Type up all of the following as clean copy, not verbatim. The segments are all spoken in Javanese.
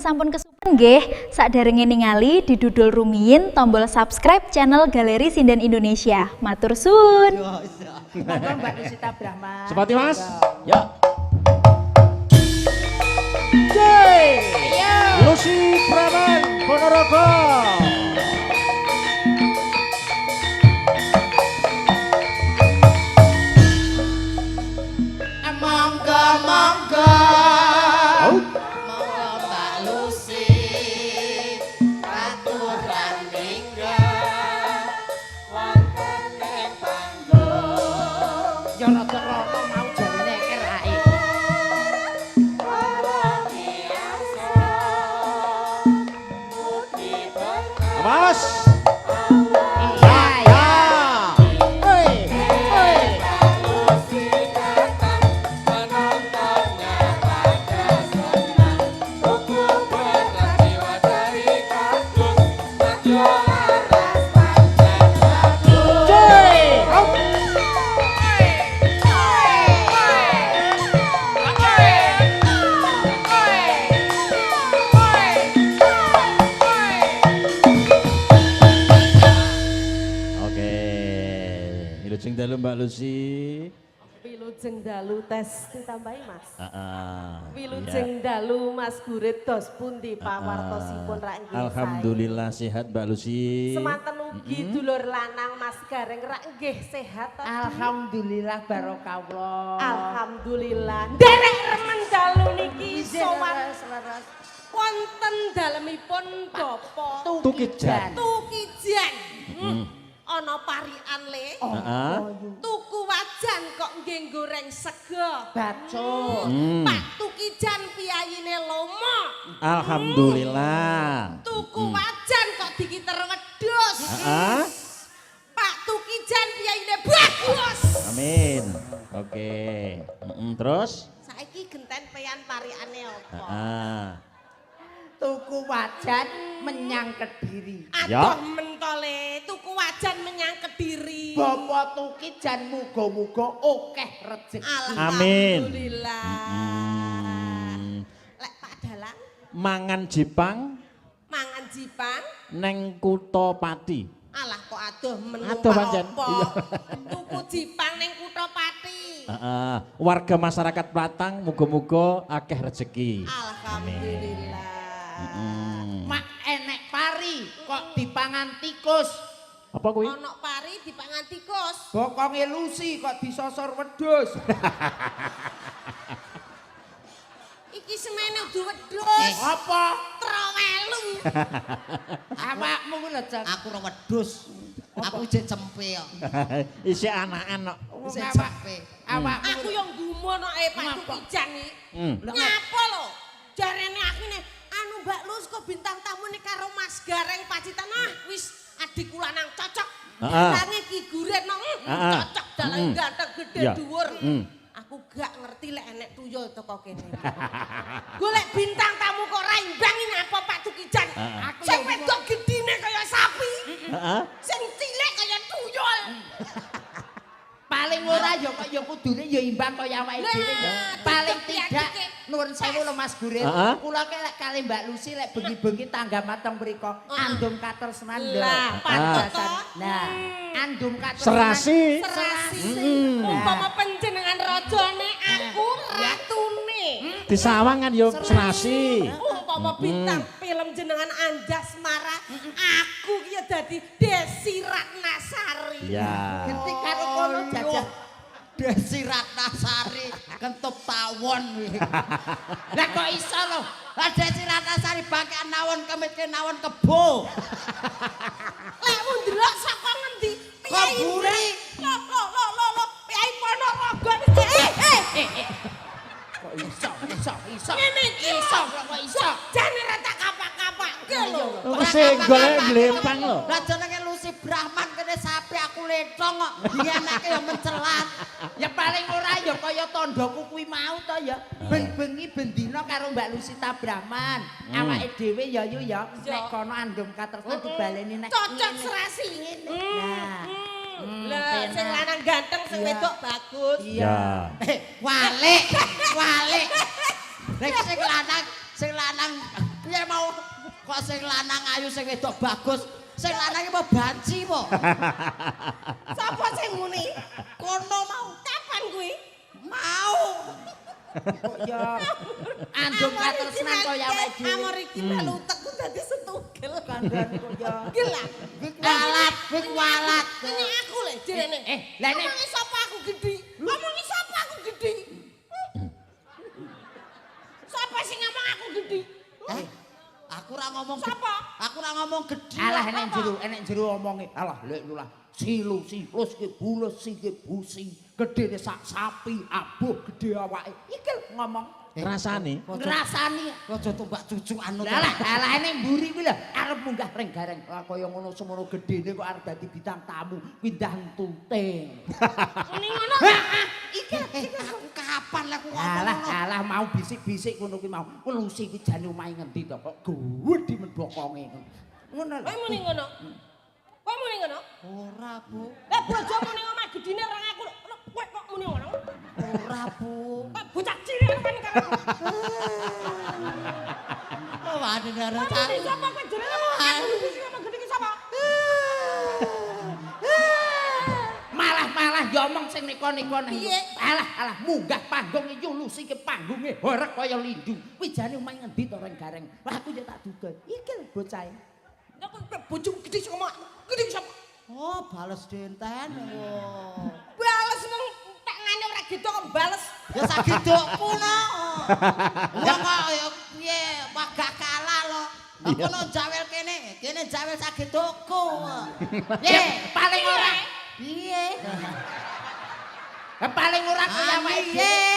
Sampun kesupen nggih, sakderenge ningali didudul rumiyin tombol subscribe channel Galeri Sinden Indonesia. Matur suwun. Monggo Mbak Lusita Brahma. Sepati Mas. Ya. Lucy Praman Ponorogo. Monggo monggo. Mas. Wilujeng dalu Mbak Lucy. Wilujeng dalu tes ditambahi Mas. Ya. Wilujeng dalu Mas Gurit dos pundi pawartosipun rak nggih. Alhamdulillah sehat Mbak Lucy. Semanten ugi dulur lanang Mas Gareng rak nggih sehat. Alhamdulillah barokah. Alhamdulillah. Derek remen dalu niki sowan wonten dalemipun Bapak Tukijan. Tukijan. Ana parian le. Tuku wajan kok nggih goreng sega. Bacot. Pak Tukijan piyayine lomo. Alhamdulillah. Tuku wajan kok dikiter wedhus. Pak Tukijan piyayine bagus. Amin. Oke. Terus? Saiki genten peyan pariane apa? Tuku wajan menyang Kediri. Aduh mentole, tuku wajan menyang Kediri. Bapak Tukijan muga-muga akeh rezeki. Amin. Alhamdulillah. Lek Pak Dalang Mangan Jipang mangan Jipang. neng Kutha Pati. Alah kok aduh menu Aduh, pancen. apa? Tuku Jipang ning Kutha Pati. Warga masyarakat Platang muga-muga akeh rezeki. Alhamdulillah. Mak enek pari kok dipangan tikus. Apa kuwi? Ana pari dipangan tikus. Bokonge Lucy kok disosor wedhus. Iki semene udu wedhus. Apa? Trowelu. Awakmu ku lho, Cak. Aku ora wedhus. Aku jek cempe kok. Isih anakan kok. Isih cempe. Awakmu Aku yo gumun kok Pak Tukijan iki. Ngapa lho? Jarene aku ne anu Mbak Lus kok bintang tamu nih karo Mas Gareng Pacitan wis adikku lanang cocok. Dalange Ki Gurit nang cocok dalang ganteng gede dhuwur. Aku gak ngerti lek enek tuyul teko kene. Golek bintang tamu kok ra imbangi ngapa Pak Tukijan. Sing wedok gedine kaya sapi. Sing cilik kaya tuyul. paling ora ya kok ya kudune ya imbang kaya awake dhewe ya. Paling tidak nuwun sewu lho Mas Gurit. Kula ki lek kali Mbak Lucy lek bengi-bengi tangga mateng mriko andum kater semandel. Nah, andum kater Serasi. Umpama panjenengan rajane aku ratune. Disawangan yo serasi. Umpama bintang film jenengan Anjasmara, aku ki ya dadi Desi Ratnasari. Ya. Genti karo kono jajah. Desi Ratnasari kentup tawon. Lah kok iso lho? Lah Desi Ratnasari bangke nawon kemitke nawon kebo. Lek ndelok saka ngendi? Kaburi. Lo, Piyai Ponorogo. Kok iso. Ngene iki Iso kok iso. jane ra tak kapak-kapake lho. Sing golek mlempang lho. Lah jenenge Lucy Brahman kene sapi aku letong kok. Dianake ya mencelat. Ya paling ora ya kaya tandhaku kuwi mau to ya. Ben-bengi bendina karo Mbak Lusita Brahman. Awake dhewe ya yo ya nek kono andum katersen dibaleni nek Cocok serasi ngene. Nah. Lah sing lanang ganteng sing wedok bagus. Ya. Walik. Nek sing lanang piye Kok sing lanang ayu sing wedok bagus. Sing lanang iki apa banci po? Sapa sing muni? Kono mau. Kapan kuwi? Mau. Kok ya andung katresnan kaya awake dhewe. Amor iki melu utekku dadi setugel. Kandhan kok ya. Gila. Wik walat. Ini aku lho jenenge. Lah nek Ngomongi sapa aku gedhi? Ngomongi sapa aku gedhi? Sapa sing ngomong aku gedhi? Aku ora ngomong Sapa? Aku ora ngomong gedhi. alah enek jero omonge. Alah lek nulah silu silus ki bulus ki busi, gedene sak sapi, abuh gede awake. Iki ngomong Rasane. ngrasani. Aja tumbak cucuk anu. Lah nek mburi kuwi lho arep munggah reng-gareng. Lah kaya ngono semono gedene kok arep dadi bintang tamu, pindah tuting. Muni ngono. Iki aku kapan lah aku ngomong. Alah mau bisik-bisik ngono kuwi mau. Welusi kuwi jane omahe ngendi to kok gedhi men bokonge. Ngono lho. Kowe muni ngono. Kowe muni ngono? Ora, Bu. Lah bojo muni omah gedine orang aku. Kowe kok muni ngono? Ora, Bu. Kok bocah cilik kan karo. Oh, waduh karo Muni cari. sapa kowe jenenge? Aku sing omah gedhe ki sapa? Malah ya omong sing nika-nika nang. Piye? Alah munggah panggung iki lusi ke panggunge horek kaya lindu. Kuwi jane omahe ngendi to reng-gareng. Lah aku ya tak duga. Iki lho bocahe. Ya kok bojomu gedhe sing omah. Gedhe ki sapa? Oh, bales denten. Oh. Bales mung tak ngene ora gitu kok bales. Ya sagedokku no. Ya kok ya piye wagah kalah lo. Aku no jawel kene jawel sagedokku. Ya paling ora. Piye? Ya paling ora kaya awake dhewe. Piye?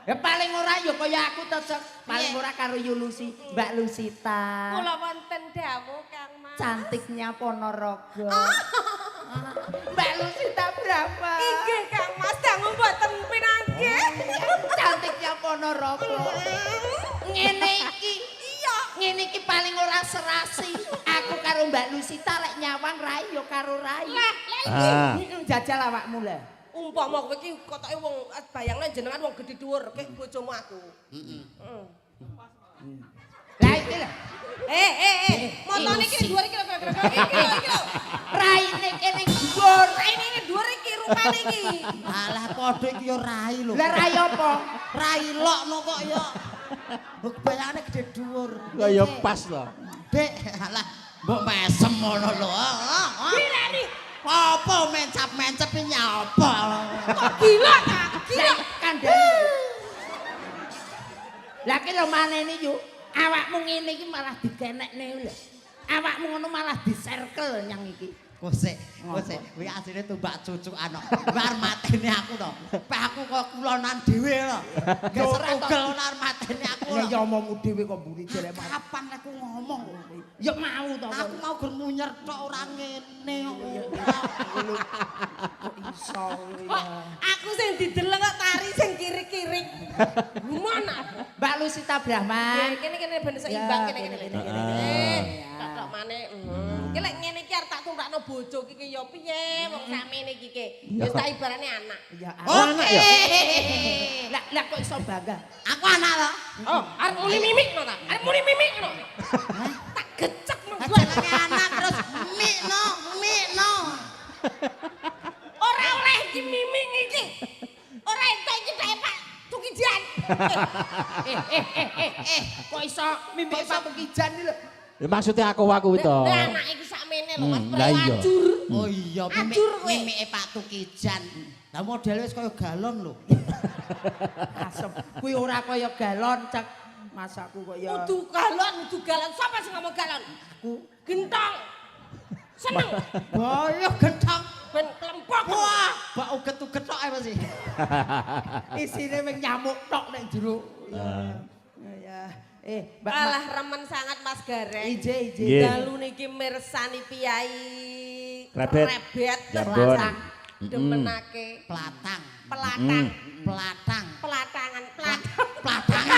Ya paling ora ya kaya aku to, Cek. Paling ora karo Yulusi, Mbak Lusita. Kula wonten dawuh Kang Mas. Cantiknya Ponorogo. Mbak Lusita berapa? Inggih Kang Mas, dangu mboten pinanggih. Cantiknya Ponorogo. Ngene iki. Iya. Ngene iki paling ora serasi. Aku karo Mbak Lusita lek nyawang rai ya karo rai. Lah iki Jajal awakmu lah. umpama kowe iki kotoke wong bayangne jenengan wong gedhe dhuwur kek bojomu aku. Lah iki lho. Montone iki dhuwur iki lho kira-kira. Iki lho. Raine kene dhuwur. Raine iki dhuwur iki rupane iki. Alah padha iki ya rai lho. Lah rai apa? Rai lokno kok ya. Mbok bayangane gede dhuwur. Kaya pas to. Dek, alah mbok mesem ngono lho. Birani. Apa mencap-mencep iki nyapa? Kok gila ta? Gila. Kandhane. Lah ki lho manene yo. Awakmu ngene iki malah dikenekne lho. Awakmu ngono malah di-circle nyang iki. Kosek, kuwi asline tumbak cucukan kok. Bar matene aku to. Peh aku kok kulonan dhewe lho. Geser ugel nar matene aku lho. Ya omongmu dhewe kok mburi jelek. Kapan aku ngomong? Ya mau to. Aku mau gur munyer tok ora ngene kok. Kok iso Kok aku sing dideleng kok tari sing kirik-kirik. Gimana? Mbak Lusita Brahman. Kene ben seimbang kene. Tok maneh. Iki lek ngene iki arep tak tumprakno bojo iki ya piye wong sakmene iki ke. Wis tak ibarane anak. Ya Oke. Lah kok iso bangga? Aku anak lho. Oh, arep muni mimik ngono ta? Arep muni mimik ngono. Tak gecek mengko. Jenenge anak terus mikno. Ora oleh iki mimik iki. Ora entuk iki tak Pak Tukijan. Kok iso mimpi Pak Tukijan iki lho. Ya maksudnya aku itu. Lah anak iki sakmene lho Mas Lah iya. Ajur. Oh iya, Ajur kowe. mimike Pak Tukijan. Lah modele wis kaya galon lho. Asem. Kuwi ora kaya galon, Cek. Masaku kok ya. Udu galon. Sapa sing ngomong galon? Aku Gentong. Seneng. Boyo gethong. Ben klempok. Wah, bak uget-uget tok ae Mas. isine mung nyamuk tok nek jero. Ya. Mbak Alah remen sangat Mas Gareng. Ije. Nggih. Dalu niki mirsani piyai Rebet. Jambon. pelatang demenake Platang. pelatang Platangan.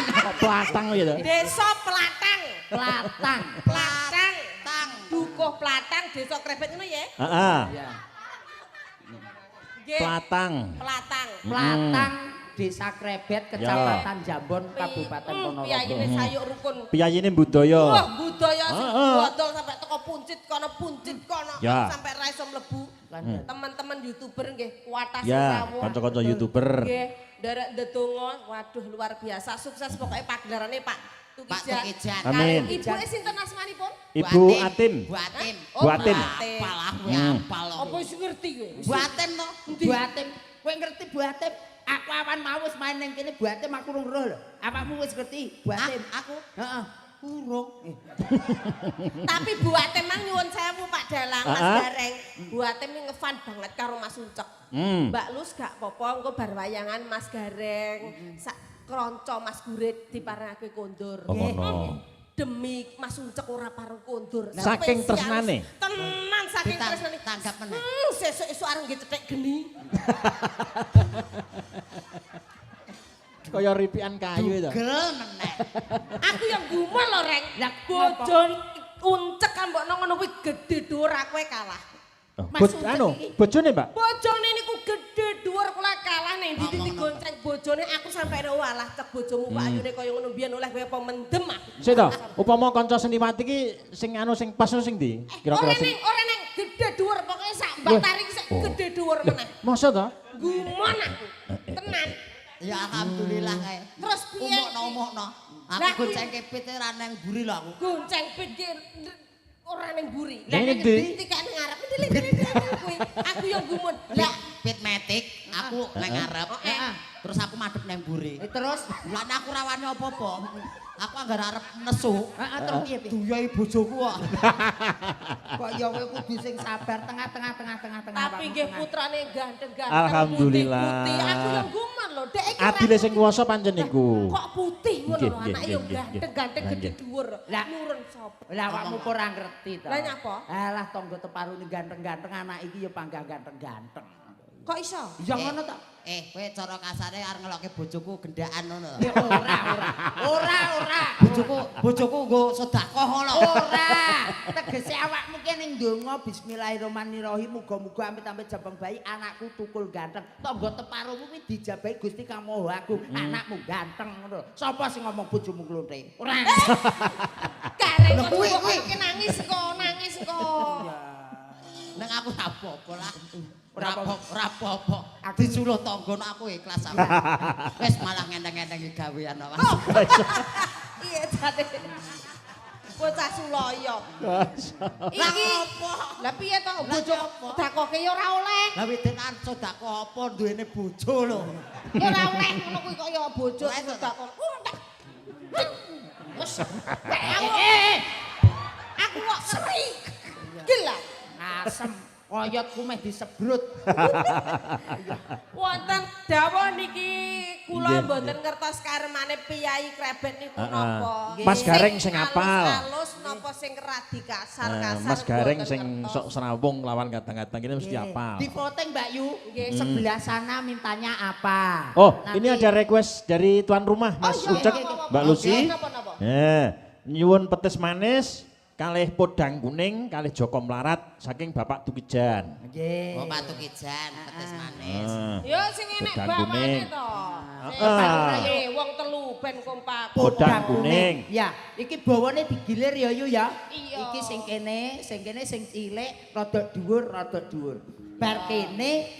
Kok pelatang gitu. desa pelatang Platang. dukuh pelatang desa Krebet ngono ya Heeh. Ya. nggih Pelatang. pelatang Platang Desa Krebet, Kecamatan Jambon, Kabupaten Ponorogo. Piyayine sayuk rukun. Piyayine budaya. Wah, budaya sing bodol sampai teko puncit kono Ya. sampai ra iso mlebu. Teman-teman YouTuber nggih kuatas Ya, rawuh. kanca-kanca YouTuber. Nggih, nderek ndedonga, waduh luar biasa. Sukses pokoknya pagelarannya Pak Pak Tukijan. Tukijan. Amin. Ibu sinten asmanipun? Ibu Atin. Bu Atin. Bu Atin. Apal aku apal. Apa wis ngerti kowe? Bu Atin to? Bu Atim, kowe ngerti Bu Atim? Aku awan mau wis main ning kene Bu Atim aku urung roh lho. Awakmu wis ngerti Bu Atim? Aku? Heeh. Urung. Tapi Bu Atim mang nyuwun sewu Pak Dalang Mas Gareng. Bu Atim ini ngefan banget karo Mas Uncek. Mbak Lus gak apa-apa engko bar wayangan Mas Gareng. Sak kronco Mas Gurit diparengake kondur. Oh, ngono. Demi Mas Uncek ora pareng kondur. Saking tresnane. Tenan saking tresnane. Tanggap meneh. Sesuk-esuk areng nggih cetek geni. Kaya ripian kayu itu. Dugel meneh. Aku yang gumul lho, Reng. Lah, Bojo Uncek kan mbok ngono kuwi gedhe dhuwur aku kalah. Bojone, Mbak? Bojone niku gedhe dhuwur kula kalah ning ndi digonceng bojone aku sampe walah cek bojomu Pak Ayune kaya ngono biyen oleh kowe apa mendem aku. Sik to, upama kanca seniwati iki sing sing pas sing ndi? Kira-kira sing Ora ning gedhe dhuwur pokoke sak batari iki sak gedhe dhuwur meneh. Masa to? Gumon aku. Tenan. Ya alhamdulillah kae. Terus piye? Umokno. Aku Lah, gonceng kepit ra nang mburi lho aku. Gonceng pit ki ora ning mburi. Lah ning ndi? Ketika ning ngarep kuwi. Aku yang gumun. Lah Pit metik, aku nang ngarep. Terus aku madhep nang mburi. Terus Lah aku rawane apa-apa. Aku anggar arep nesu. heeh terus piye? Duyai bojoku kok. Kok ya kowe kudu sing sabar tengah-tengah. tapi nggih putrane ganteng-ganteng. Alhamdulillah. Putih. Aku yang gumun lho. Dek iki. Adile sing kuwasa pancen niku. Kok putih ngono Nggih, lho nggih, anake yo nggih, ganteng-ganteng nggih. gedhe dhuwur. Lah. Nurun sapa? Lah awakmu kok ora ngerti to. Lah nyapa? Alah tangga teparune ganteng-ganteng anak iki ya pangga ganteng-ganteng. Kok iso? Ya ngono to. Kowe cara kasare arep ngelokke bojoku gendaan ngono lho. Ya ora. Bojoku nggo sedekah ngono. Ora. Tegese awakmu ki ning ndonga bismillahirrahmanirrahim muga-muga amit-amit jabang bayi anakku tukul ganteng. Tangga teparumu kuwi dijabahi Gusti Kang Maha Agung. Anakmu ganteng ngono. Sapa sing ngomong bojomu klonte? Ora. Kareng kok kuwi. nangis kok. Nek aku ra apa-apa lah. Ora apa-apa. Disuruh tanggono aku ikhlas aku. Wis malah ngenteng-ngenteng gawean wae. Iya jane. Bocah Suloyo. Iki apa? Lah piye to bojo dakoke ya ora oleh. Lah wedekan sedekah apa duwene bojo lho. Ya ora oleh ngono kuwi kok ya bojo sedekah. Wes. Aku kok seri. Gila. Asem. Oyotku meh disebrut. Wonten dawuh niki kula Nggih, mboten ngertos karemane Piyai Krebet niku napa. Mas Gareng sing apal. Halus napa sing radi kasar-kasar. Mas Gareng mboten sing ngertos. sok serawung lawan kadang-kadang ini mesti apal. Di voting Mbak Yu. Nggih. Sebelah sana mintanya apa? Oh, Nanti- ini ada request dari tuan rumah Mas iya, Ucek, apa-apa. Mbak Lucy. Napa-napa? Nyuwun petis manis, kalih podang kuning, kalih joko melarat saking Bapak Tukijan. Nggih. Oh Pak Tukijan, petis manis. Ya sing enek Podang bawane kuning. to. Heeh. Wong telu ben kompak. Podang kuning. Ya, iki bawane digilir ya Yu ya. Iya. Iki sing kene sing cilik rada dhuwur. Bar kene,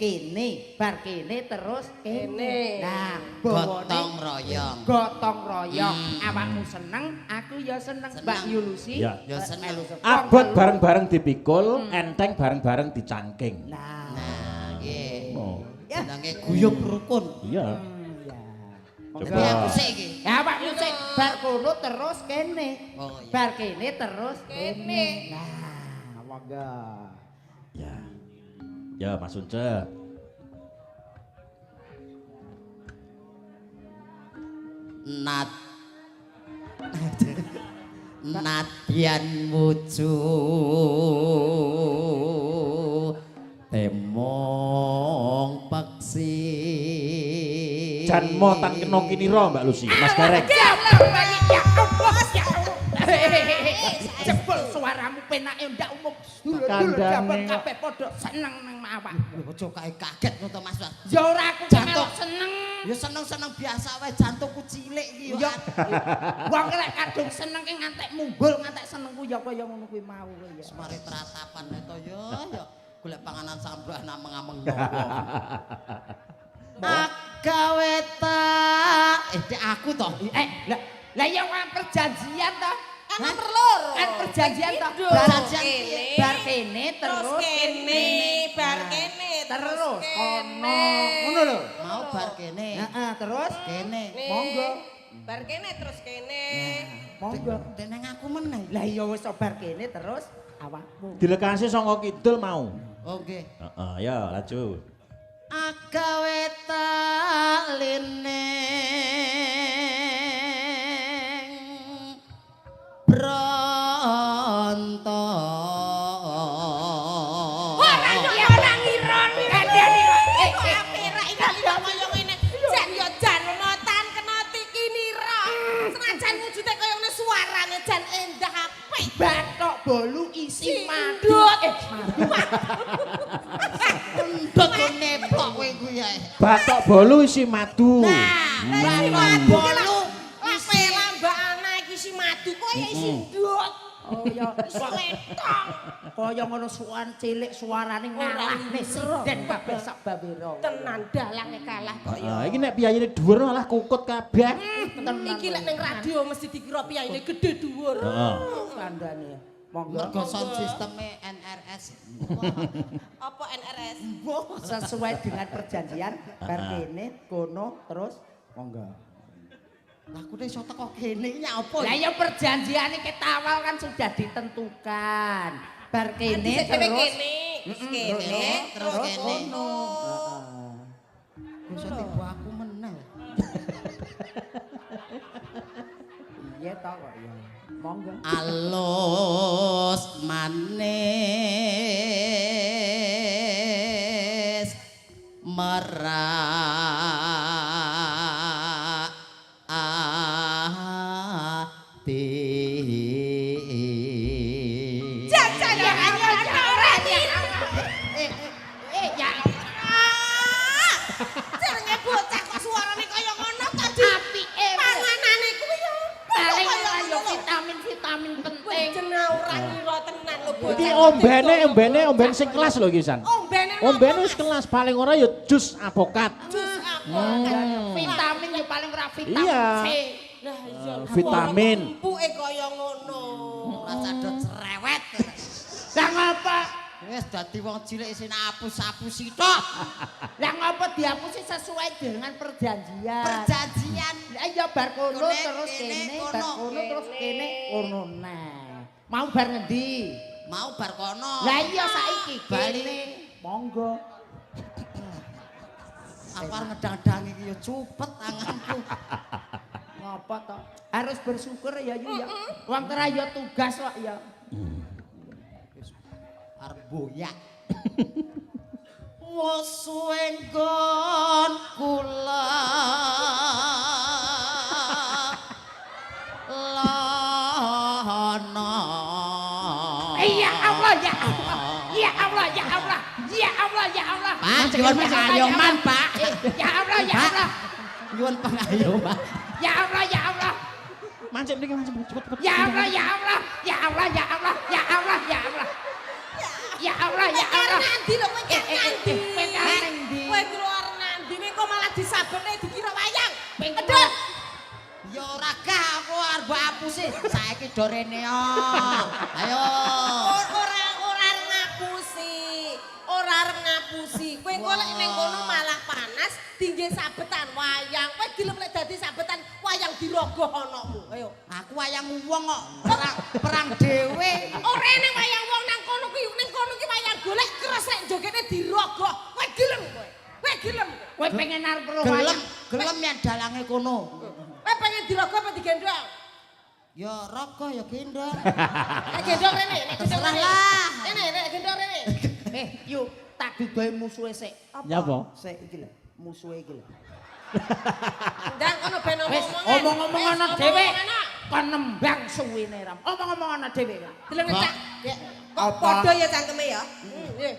bar kene terus kene. Kene. Nah, Gotong bawane royong. royong. Awakmu seneng, aku ya seneng. Mbak Yu Lucy. Ya. Ya seneng. melu seneng. Abot bareng-bareng dipikul, enteng bareng-bareng dicangking. Nah, Nah, nggih. Oh, Jenenge guyub rukun. iya. ya. Tapi Coba. aku sik iki. Ya awakmu sik bar kono terus kene. Oh iya. Bar kene terus Kene. kene. Nah, monggo. Ya. Ya, Mas Ucek. Nat Nadyan wuju temong peksi Janmo tan kena kinira Mbak Lucy, Mas Gareng. Jebol suaramu penake ndak umum. Kandhane kabeh padha seneng nang awak. Aja kae kaget ngono Mas. Ya ora aku jantung seneng. Ya seneng-seneng biasa wae jantungku cilik iki yo. Wong lek kadung seneng ki ngantek munggul ngantek senengku ya kaya ngono kuwi mau ya. Semare tratapan to yo golek panganan sambrah nameng-ameng nopo. Agawe tak dek aku to. Lah ya kan perjanjian to. Nomor loro. Kan perjanjian to. Perjanjian Bar kene terus kene, bar kene terus kono. Ngono lho. Mau bar kene. Heeh, terus Kene. monggo. Bar kene terus kene. Monggo. Deneng aku meneh. Lah ya wis bar kene terus awakmu. Dilekasi saka kidul mau. Oh nggih. Heeh, ya lanjut. Agawe taline Bronto. Ora ya ora ngironi. Kandhane kok. Apira iki kaya ngene. Jan yo jan notan kena tikinira. Senajan wujude kaya ngene suarane jan endah apik. Bathok bolu isi madu. Ndut nepok kowe kuwi ae. Batok bolu isi madu. Bathok bolu. Ape lambakane iki isi madu kok ya isi ndut. Oh ya, Wetong. kaya ngono suan cilik suarane ngalah presiden kabeh sak bawira. Tenan dalange kalah kok ya. Iki nek piyayine dhuwur malah kukut kabeh. Iki lek ning radio mesti dikira piyaine gedhe dhuwur. Heeh. Kandhane ya. Monggo Mergo sound sisteme NRS. Apa NRS? sesuai dengan perjanjian bar kene kono terus monggo. Lah aku iso teko kene iki apa? Lah ya perjanjiane kita awal kan sudah ditentukan. Bar kene Dhewe terus kene, terus kene. kono. Iso tiba aku meneh. Iya ta kok ya. Monggo. Alus manis merak ati. Jajan ya ora Ya jenenge bocah kok suarane kaya ngono tadi. apike Panganane kuwi yo paling ora yo vitamin penting. jeneng ora ngira tenan lho bocah. Iki ombene omben sing kelas lho iki San. Ombene wis kelas paling ora ya jus avokat. Jus apa? Vitamin yo paling ora vitamin Iya. C. Lah iya Vitamin. empuke kaya ngono. Ora sadot cerewet. Lah ngapa? Wis dadi wong cilik sing apus-apus tok. Lah ngapa dihapusi sesuai dengan perjanjian? Perjanjian. Lah iya bar kono Kene, terus kene, kene, kono. bar kono terus kene, kono nah. Mau bar ngendi? Mau bar kono. Lah iya saiki Bali. kene. Monggo. Apa ngedang-dang iki ya cupet tanganku. Ngapa to? Harus bersyukur ya Yu ya. Wong tera ya tugas kok ya. Arep boyak. Wes suwe nggon kula. Lono. Ya Allah ya Allah. Ya Allah ya Allah. Ya Allah ya Allah. Pak, nyuwun pengayoman, Pak. Ya Allah ya Allah. Nyuwun pengayoman. Ya Allah ya Allah. Mancip niki mancip cepet. Ya Allah ya Allah. Ya Allah ya Allah. Ya Allah ya Allah. Ya Allah ya Allah. Nanti lho kowe kan nanti. Kowe kan nanti. Kowe keluar nanti kok malah disabene dikira wayang. Pedot. Pedot. Ya ora gah aku arep mbok apusi. Saiki do rene yo. Ayo. Ora ngapusi. Ora arep ngapusi. Kowe kok lek ning kono malah panas tinggi sabetan wayang. Kowe gelem lek dadi sabetan wayang dirogoh anakmu. Ayo. Aku wayang wong kok perang dhewe. Ora ning wayang wong nang kono ki wayang golek keres lek jogene dirogoh. Kowe gelem kowe. Kowe gelem. Kowe pengen arep ro Gelem, wayang. gelem yen dalange kono. Kowe pengen dirogoh apa digendong? Ya rogo ya gendong. Nek gendong rene, nek gendong Terserah rene. lah. Rene, nek gendong rene. Yuk tak dudoe musuhe sik. Nyapa? Sik iki lho, musuhe iki lho. Ndang kono ben Wis omong-omongan. omong-omong ana Wis, dhewe. omong-omongan ana. kon nembang suwine ram. Omong-omong ana dhewe kan. Deleng cak. Kok Apa? padha ya cangkeme ya? Nggih.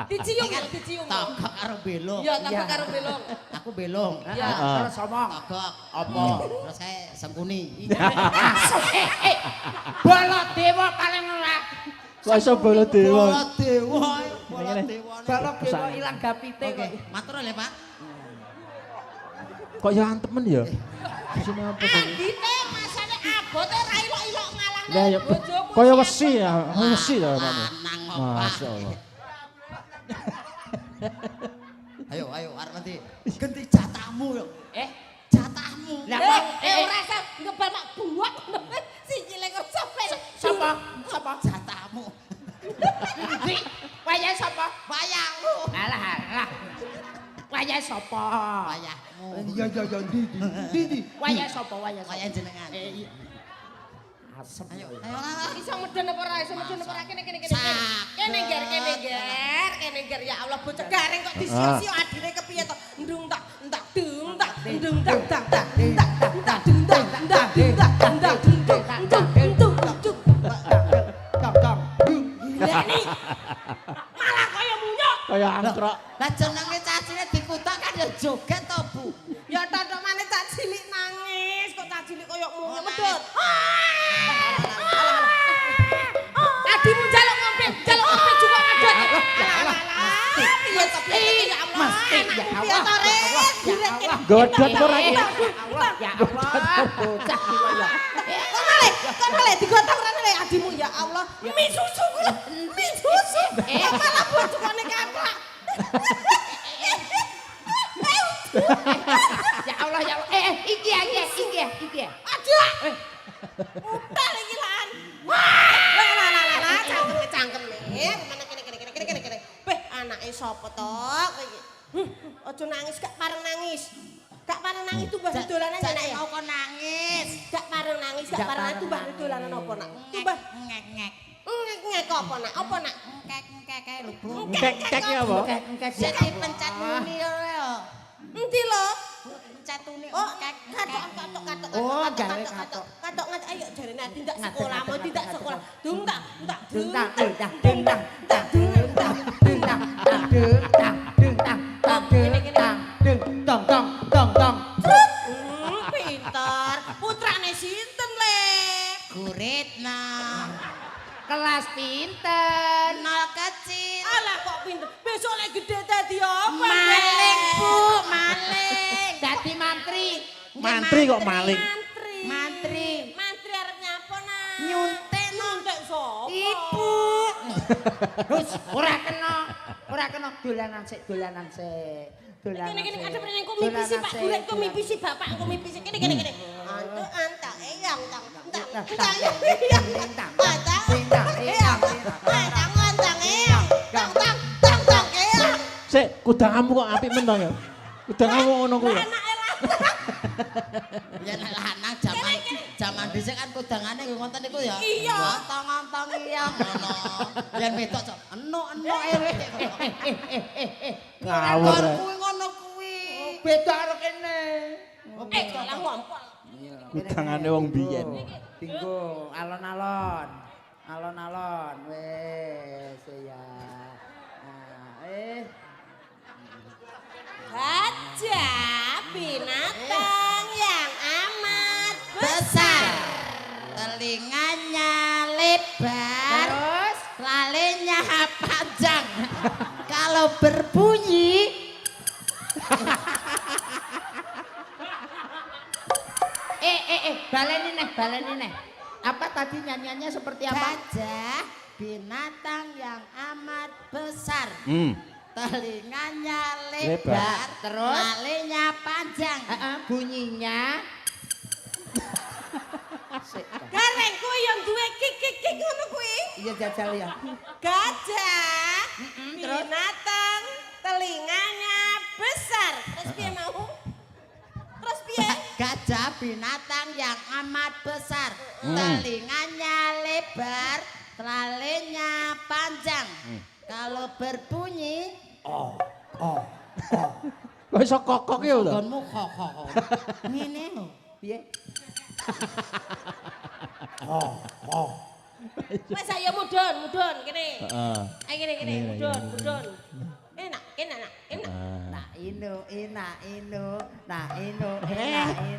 Dicium ya, dicium. Togok karo belong. Ya, tak karo belong. Aku belong. Ya. Terus omong. Togok. Apa? Terus saya sengkuni. Baladewa paling ora. Kok iso Baladewa? Baladewa. Baladewa. Baladewa ilang gapite Oke, kok. matur le, Pak. Kok ya antemen ya? Sini apa to? Anggite masane abote ra ilok-ilok ngalahne Lah ya bojomu. kaya wesi ya, wesi ta Pak. Lanang kok, Pak. Masyaallah. Ayo, arep nanti ganti jatahmu yo. Jatahmu. Lah Ora sa ngebal mak buak. Sikile kok sampe. Sapa? Jatahmu. Di wayah sapa? Wayahmu. Alah. Wayah sapa? Wayahmu. Iya ndi. Wayah sapa? Wayah jenengan. Asem. Ayo. Iso medhen apa ora? Iso medhen apa ora? Kene. Sak. Kene ger ya Allah bocah garing kok disio-sio adine kepiye to? Ndung tak dung tak ndung tak tak tak tak tak dung tak tak tak tak dung tak Lani. Malah kaya munyuk. Kaya angkrok. Lah jenenge cacine dikutak kan ya joget to, Bu. Ya totok maneh cah cilik nangis, kok cah cilik koyo munyuk medhot. Adimu jaluk ngombe juga medhot. Iya to piye ya Allah. Mesti ya Allah. Godhot ora iki. Ya Allah, bocah iki kok ya. Kok malah digotong rene le adimu ya Allah. Mi susu kula. Mi susu. Malah bojone kaplak. Ya Allah. Iki ya. Aduh. Udah lagi lan. Lah cangkeme. Mana kene. Beh, anake sapa to kowe iki? Aja nangis, gak pareng nangis. Gak pareng nangis tumbah dolanan ya nak ya. Mau kok nangis. Gak pareng nangis, gak pareng tumbah dolanan apa nak? Tumbah Ngek-ngek. ngek apa nak? Apa nak? Ngek-ngek kae lho, Bu. Kek ya apa? Jadi pencet muni yo. Endi lho? Pencet muni. Oh, katok. Oh, gawe katok. Katok ayo jarene tindak sekolah, mau tindak sekolah. Dung tak. Pinter. Putrane sinten, Le? Guritna. Kelas pinten. Nol kecil. Alah kok pinter. Besok lek gede dadi apa? Maling, Bu, maling. Dadi mantri. Mantri kok maling. Mantri. Mantri arep nyapa, Nak? Nyuntik no. Nyuntik sapa? Ibu. Hus, ora kena dolanan sik. Kene kadang rene kok mipisi Pak Gulet kok mipisi Bapak kok mipisi. Kene. Antuk antak eyang tang. Sik, kudanganmu kok apik men to ya? Kudanganmu ngono kuwi. Ya nek lanang jaman dhisik kan kudangane nggih ngoten niku ya. Iya. Ngontong-ngontong iya ngono. Yen wedok cok enuk-enuk ewe. Ngawur. Kuwi ngono kuwi. Beda karo kene. Kalah ngompol. Kudangane wong biyen. Dinggo alon-alon. Alon-alon wis ya. Gajah binatang yang amat Besar. Telinganya lebar. Terus Lalenya panjang. Kalau berbunyi baleni neh. Apa tadi nyanyiannya seperti apa? gajah binatang yang amat besar. Telinganya lebar, Lebar. Terus? lalenya panjang. Bunyinya Gareng kuwi yang duwe kik ngono kuwi. iya jajal ya. Gajah terus? binatang telinganya besar. Terus piye mau? Terus piye? Gajah binatang yang amat besar. Telinganya lebar, lalenya panjang. Kalau berbunyi, Kok iso kokok ya lho? gonmu kok. Ngene lho. Piye? Wes ayo mudun kene. Heeh. Ayo kene mudun. Enak. Nah ino.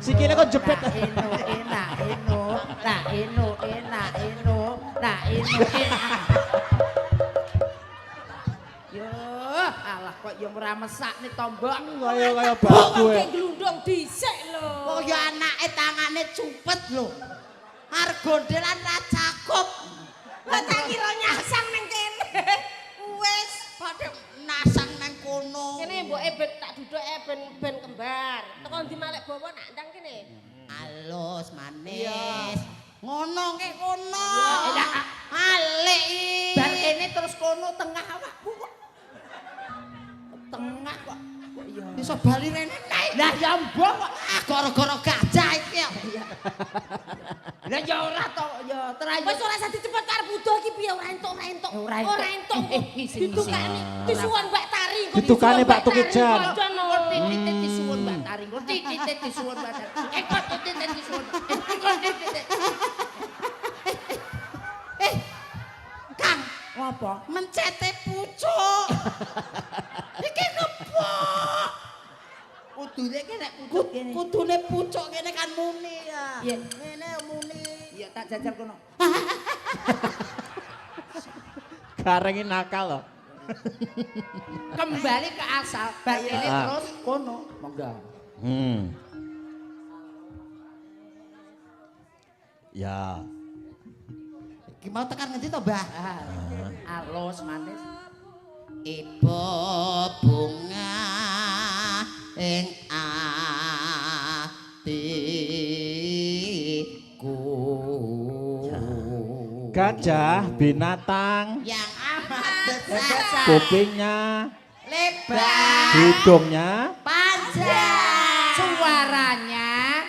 Sikile kok jepit. Nah ino. Yo, alah kok yo ora mesakne tombok. Kaya babu. Kok glundung dhisik lho. Oh ya anake tangane cupet lho. Arep gondelan ra cakup. Lah tak kira nyasang ning kene. Wis Padha nasang nang kono. kene mboke ben tak duduke ben kembar. Teko ndi malek bawa nak ndang kene. Alus manis. Ngono ke kono. Ya, Alik. bar kene terus kono tengah awakku kok. Tengah kok. Iya. Iso bali rene nek. Lah ya mbok kok. Gara-gara gajah iki. Lah ya ora to, ya terayu. Wis ora usah dicepet karep butuh iki piye ora entuk. Ora entuk. Ditukani disuwun Mbak Tari. Ditukani Pak Tukijan. Titik disuwun Mbak Tari. Titik disuwun Mbak Tari. Kok titik disuwun. Kang, Apa? mencete pucuk. Iki kepok. Kudune ki nek pucuk kene. Kudune pucuk kene kan muni ya. Iya. Ngene muni. Ya tak jajal kono. Gareng nakal loh. Kembali ke asal. Bar kene terus kono. Monggo. Ya. Iki mau tekan ngendi to, Mbah? Alus manis. Ibu bunga ing atiku. Gajah binatang, Yang amat besar, kupingnya, lebar, hidungnya, panjang. Suaranya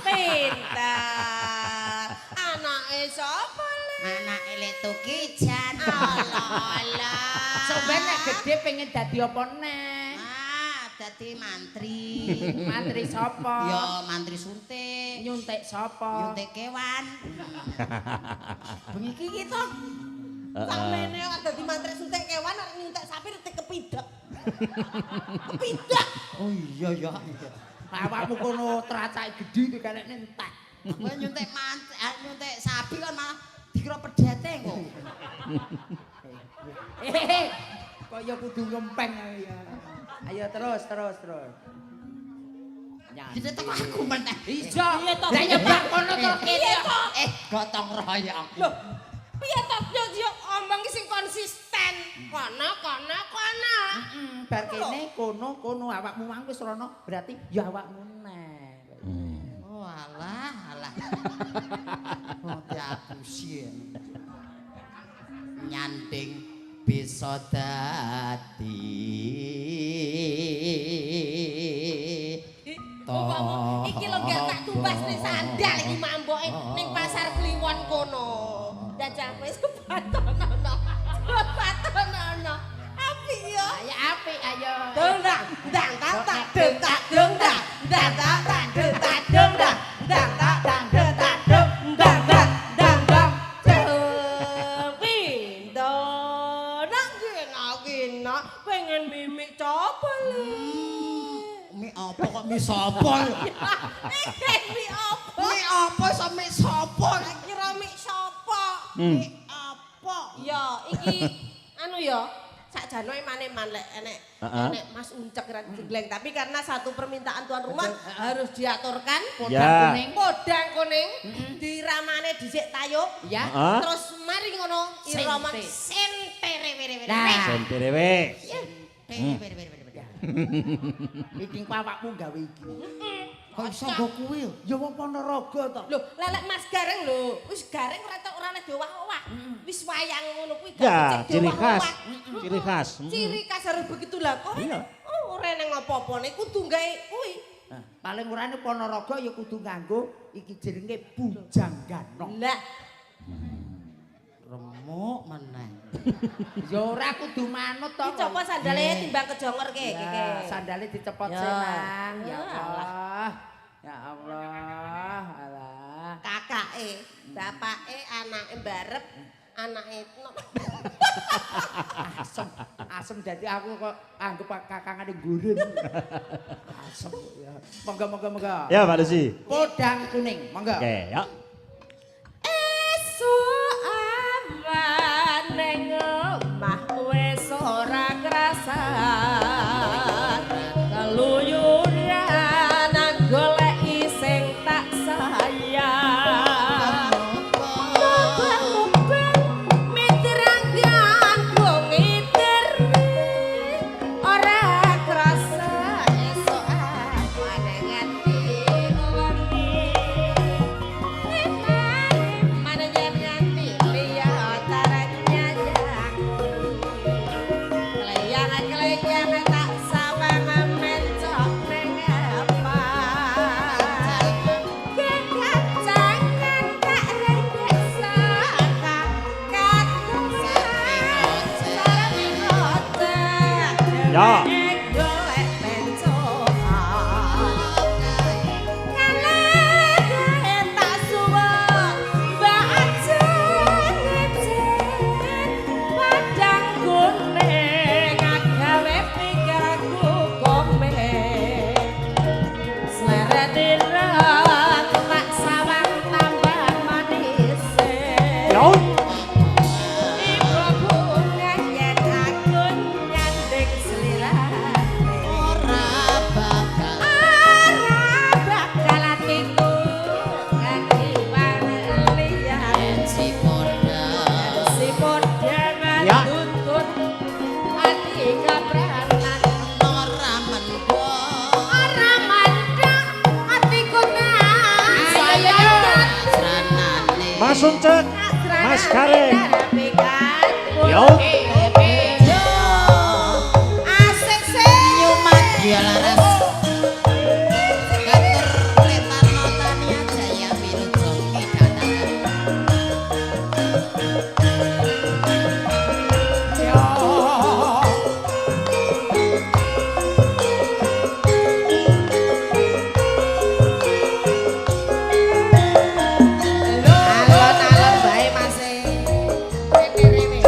Pintar. Anake sapa le? Anak elek Tukijan. Allah. sampeyan nek gedhe pengen dadi apa neh? Dadi mantri. Mantri sapa? Ya mantri suntik. Nyuntik sapa? Nyuntik kewan. Bengi iki kita. Samene kok dadi mantri suntik kewan arek nyuntik sapi retik kepidak. Kepidak. Oh iya ya. Awakmu kono tracake gedhe karek entek. Kowe nyuntik nyuntik sapi kan malah dikira pedete kok. Kaya kudu ngempeng ya. Ayo terus. Jadi teko aku meneh. Iso. Iya toh. Lah nyebak kono to kene. Gotong royong. Loh, piye to yo omong ki sing konsisten. Kono. Bar kene kono awakmu mang wis rono berarti ya awakmu neh. Oh alah. Oh diapusi. Nyanding bisa dadi Umpama iki lho gak tak tumbas ning sandal iki mamboke ning pasar Kliwon kono. Jajal wis batonono. Apik ya. Ayo apik ayo. Dang dang tak tak deng tak deng dang dang tak tak deng tak deng dang dang tak tak deng tak deng dang dang dang dang pindo nak gina pengen mimik coba le mi apa kok mi sapa? mi apa Mi apa iso mi sapa? kira mi sapa Mi apa? ya iki anu ya sakjane mane-man lek enek Mas Uncek ra digleng tapi karena satu permintaan tuan rumah harus diaturkan Ya. podang kuning diramane dhisik tayub Ya. terus mari ngono irama Sente. sentere Nah. Senterewe. Iki awakmu gawe iki. Kok iso nggo kuwi? Ya wong Ponorogo to. lho lelek Mas Gareng lho wis gareng ora tok ora nek diowah-owah wis wayang ngono kuwi Ya, gak ciri khas. diowah-owah. Ciri khas. Ciri khas harus begitu lah kok. Iya. Oh, ora nang apa-apane kudu gawe kuwi. Nah, paling urane Ponorogo ya kudu nganggo iki jenenge bujang ganong. Lah, Remuk meneh. Ya ora kudu manut to. dicoba sandale timbang kejonger ke. Ya, sandale dicepot Ya. senang. Ya Ya Allah. Ya Allah, alah. Kakake, bapake, anake mbarep, anake enom. Asem dadi aku kok anggap kakangane gurun. Asem ya. Monggo. Ya, Pak Lucy. Podang kuning, monggo. Oke, ya. Esuk awan ning omah wis ora krasan. Keluyuran goleki sing tak sayang. Mubeng mitranggan ngiter ora krasa esuk awan nganti wengi. Mana nganti liya taranya Keleyang tak sawang mencok ning apa. Kekancangan tak rendek saka katung saking otak. Ya. Golek pencokan. Kalih tak suwung baca ngecen padang kuning agawe pikirku komen. Sleret tak sawang tambah manis. Ya. Ibu bunga yen aku nyanding selirane. Ora bakal atiku nganti liyan si poda Ya. tuntut ati kapranan. Ora mendok atiku sayang Mas Uncek, Mas Gareng. Yo. asik sih Nyumat dia laras. Katur letar notania jaya wirujoki datang. alon-alon bae Mas. Rene-rene.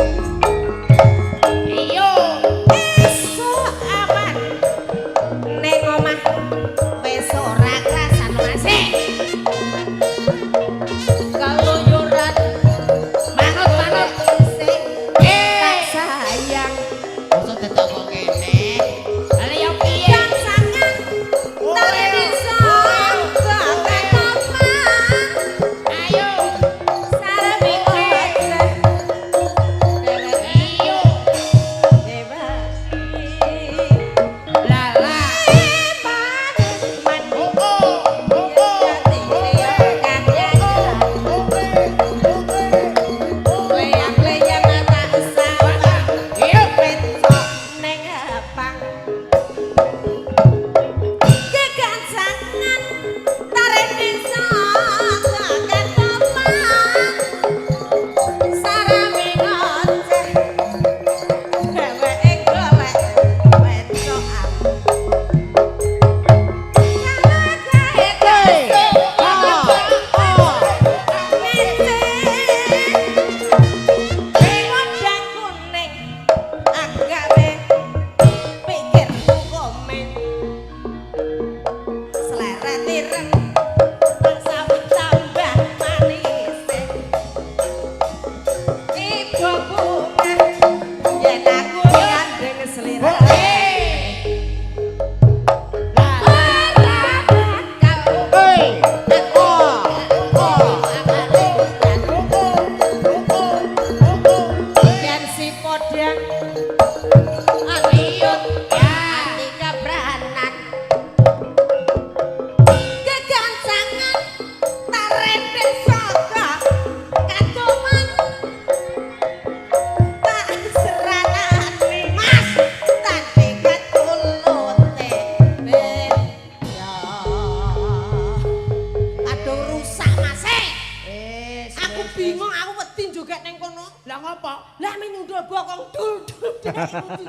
Lah ngopo? Lah menyundul bokong dul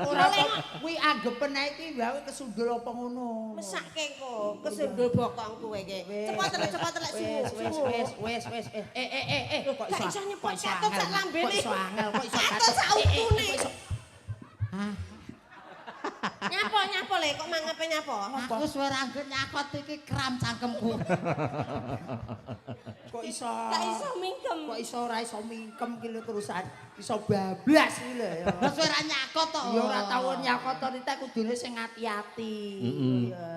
Ora kok kuwi anggepen ae iki wae kesundul apa ngono. mesake kok kesundul bokong kowe iki. Cepet telek Wes. Kok iso nyepot satu sak lambene. Kok iso angel, kok iso Satu sak ukune. Hah? Nyapo le kok mangepe nyapo? Aku wis ora anggen nyakot iki kram cangkemku. Kok iso? Gak iso mingkem. Kok iso ora iso mingkem ki lho terusan. Iso bablas ki lho ya. Wis ora nyakot to. Ya ora tau nyakot to nita kudune sing ati-ati.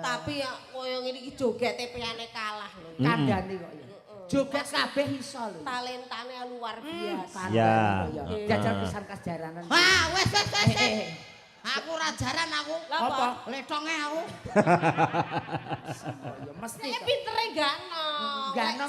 Tapi ya koyo ngene iki jogete peyane kalah lho. Kandhane kok ya. Joget kabeh iso lho. Talentane luar biasa. Ya. Jajal pisan kasjaranan. Ah, wis. Aku ora jaran aku. Apa? Letonge aku. Ya mesti. Nek pintere gak ono. Gak ono